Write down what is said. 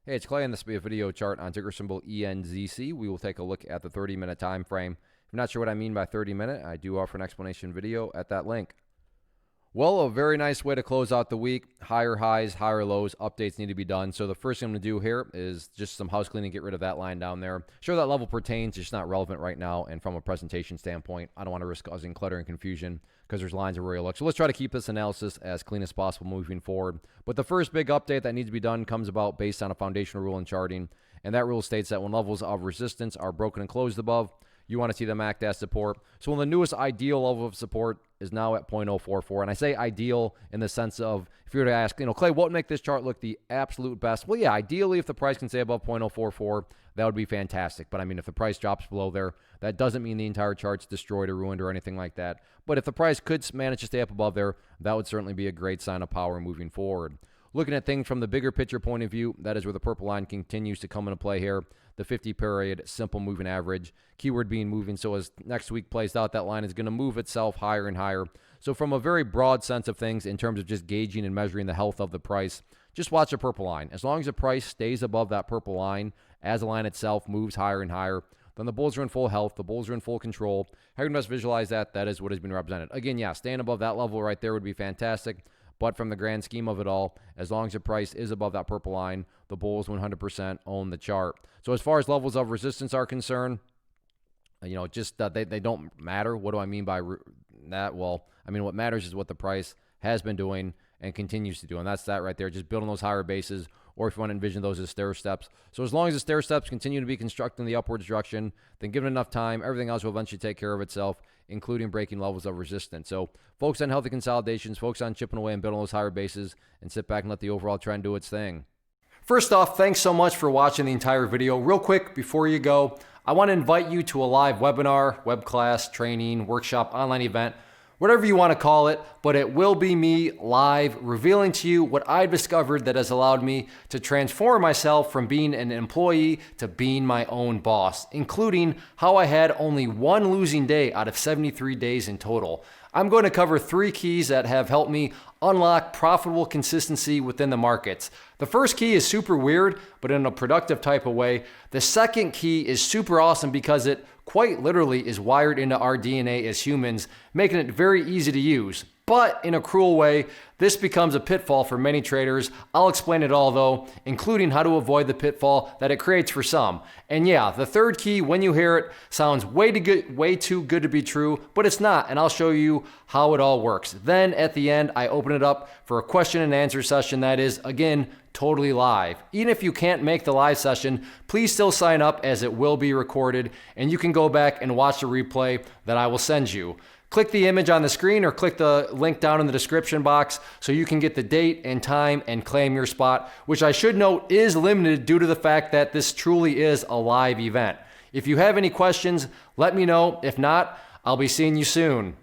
Hey, it's Clay, and this will be a video chart on ticker symbol ENZC. We will take a look at the 30-minute time frame. If you're not sure what I mean by 30-minute, I do offer an explanation video at that link. Well, a very nice way to close out the week. Higher highs, higher lows, updates need to be done. So the first thing I'm going to do here is just some house cleaning, get rid of that line down there. Sure, that level pertains, it's just not relevant right now. And from a presentation standpoint, I don't want to risk causing clutter and confusion because there's lines of where you look. So let's try to keep this analysis as clean as possible moving forward. But the first big update that needs to be done comes about based on a foundational rule in charting. And that rule states that when levels of resistance are broken and closed above, you want to see them act as support. So when the newest ideal level of support is now at 0.044, and I say ideal in the sense of, if you were to ask, Clay, what would make this chart look the absolute best? Well, yeah, ideally, if the price can stay above 0.044, that would be fantastic. But I mean, if the price drops below there, that doesn't mean the entire chart's destroyed or ruined or anything like that. But if the price could manage to stay up above there, that would certainly be a great sign of power moving forward. Looking at things from the bigger picture point of view, that is where the purple line continues to come into play here. The 50-period simple moving average, keyword being moving. So as next week plays out, that line is going to move itself higher and higher. So from a very broad sense of things, in terms of just gauging and measuring the health of the price, just watch the purple line. As long as the price stays above that purple line, as the line itself moves higher and higher, then the bulls are in full health. The bulls are in full control. How you can best visualize that? That is what has been represented. Again, yeah, staying above that level right there would be fantastic. But from the grand scheme of it all, as long as the price is above that purple line, the bulls 100% own the chart. So as far as levels of resistance are concerned, just they don't matter. What do I mean by that? Well, I mean, what matters is what the price has been doing and continues to do. And that's that right there, just building those higher bases, or if you want to envision those as stair steps. So as long as the stair steps continue to be constructed in the upward direction, then given enough time, everything else will eventually take care of itself, including breaking levels of resistance. So focus on healthy consolidations, focus on chipping away and building those higher bases, and sit back and let the overall trend do its thing. First off, thanks so much for watching the entire video. Real quick, before you go, I want to invite you to a live webinar, web class, training, workshop, online event, whatever you want to call it, but it will be me live revealing to you what I've discovered that has allowed me to transform myself from being an employee to being my own boss, including how I had only one losing day out of 73 days in total. I'm going to cover 3 keys that have helped me unlock profitable consistency within the markets. The first key is super weird, but in a productive type of way. The second key is super awesome because it quite literally is wired into our DNA as humans, making it very easy to use. But in a cruel way, this becomes a pitfall for many traders. I'll explain it all though, including how to avoid the pitfall that it creates for some. And yeah, the third key, when you hear it, sounds way too good to be true, but it's not, and I'll show you how it all works. Then at the end, I open it up for a question and answer session that is, again, totally live. Even if you can't make the live session, please still sign up as it will be recorded, and you can go back and watch the replay that I will send you. Click the image on the screen or click the link down in the description box so you can get the date and time and claim your spot, which I should note is limited due to the fact that this truly is a live event. If you have any questions, let me know. If not, I'll be seeing you soon.